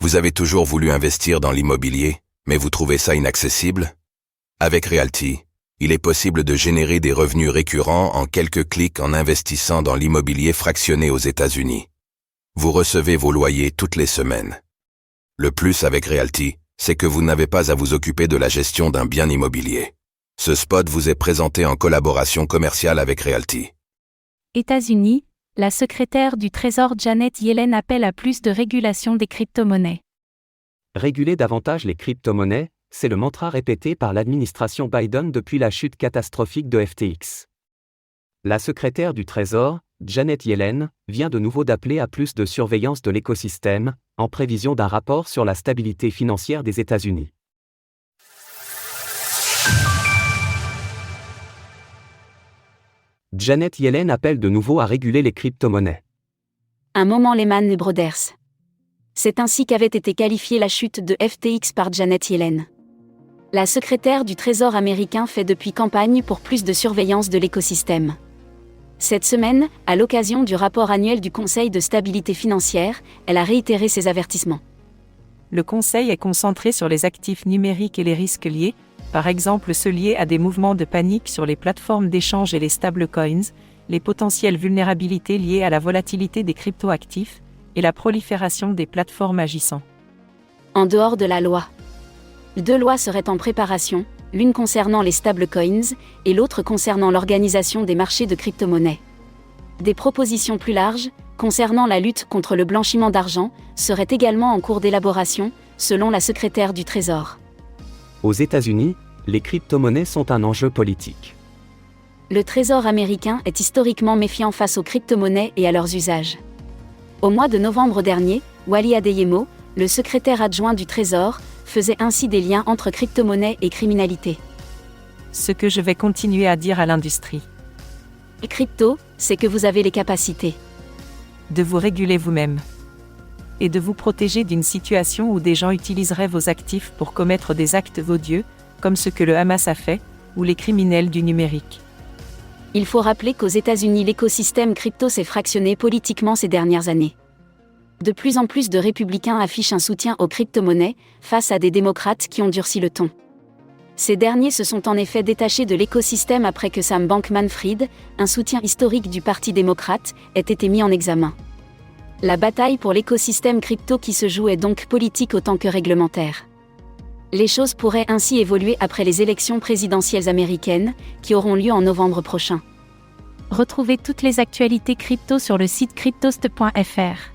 Vous avez toujours voulu investir dans l'immobilier, mais vous trouvez ça inaccessible? Avec Realty, il est possible de générer des revenus récurrents en quelques clics en investissant dans l'immobilier fractionné aux États-Unis. Vous recevez vos loyers toutes les semaines. Le plus avec Realty, c'est que vous n'avez pas à vous occuper de la gestion d'un bien immobilier. Ce spot vous est présenté en collaboration commerciale avec Realty. États-Unis, la secrétaire du Trésor Janet Yellen appelle à plus de régulation des crypto-monnaies. Réguler davantage les crypto-monnaies, c'est le mantra répété par l'administration Biden depuis la chute catastrophique de FTX. La secrétaire du Trésor, Janet Yellen, vient de nouveau d'appeler à plus de surveillance de l'écosystème, en prévision d'un rapport sur la stabilité financière des États-Unis. Janet Yellen appelle de nouveau à réguler les crypto-monnaies. Un moment Lehman Brothers. C'est ainsi qu'avait été qualifiée la chute de FTX par Janet Yellen. La secrétaire du Trésor américain fait depuis campagne pour plus de surveillance de l'écosystème. Cette semaine, à l'occasion du rapport annuel du Conseil de stabilité financière, elle a réitéré ses avertissements. Le Conseil est concentré sur les actifs numériques et les risques liés, par exemple ceux liés à des mouvements de panique sur les plateformes d'échange et les stablecoins, les potentielles vulnérabilités liées à la volatilité des cryptoactifs, et la prolifération des plateformes agissant en dehors de la loi. 2 lois seraient en préparation, l'une concernant les stablecoins et l'autre concernant l'organisation des marchés de crypto-monnaies. Des propositions plus larges, concernant la lutte contre le blanchiment d'argent, seraient également en cours d'élaboration, selon la secrétaire du Trésor. Aux États-Unis, les crypto-monnaies sont un enjeu politique. Le Trésor américain est historiquement méfiant face aux crypto-monnaies et à leurs usages. Au mois de novembre dernier, Wally Adeyemo, le secrétaire adjoint du Trésor, faisait ainsi des liens entre crypto-monnaies et criminalité. Ce que je vais continuer à dire à l'industrie. Crypto, c'est que vous avez les capacités de vous réguler vous-même. Et de vous protéger d'une situation où des gens utiliseraient vos actifs pour commettre des actes odieux, comme ce que le Hamas a fait, ou les criminels du numérique. Il faut rappeler qu'aux États-Unis l'écosystème crypto s'est fractionné politiquement ces dernières années. De plus en plus de républicains affichent un soutien aux crypto-monnaies, face à des démocrates qui ont durci le ton. Ces derniers se sont en effet détachés de l'écosystème après que Sam Bankman-Fried, un soutien historique du Parti démocrate, ait été mis en examen. La bataille pour l'écosystème crypto qui se joue est donc politique autant que réglementaire. Les choses pourraient ainsi évoluer après les élections présidentielles américaines, qui auront lieu en novembre prochain. Retrouvez toutes les actualités crypto sur le site cryptost.fr.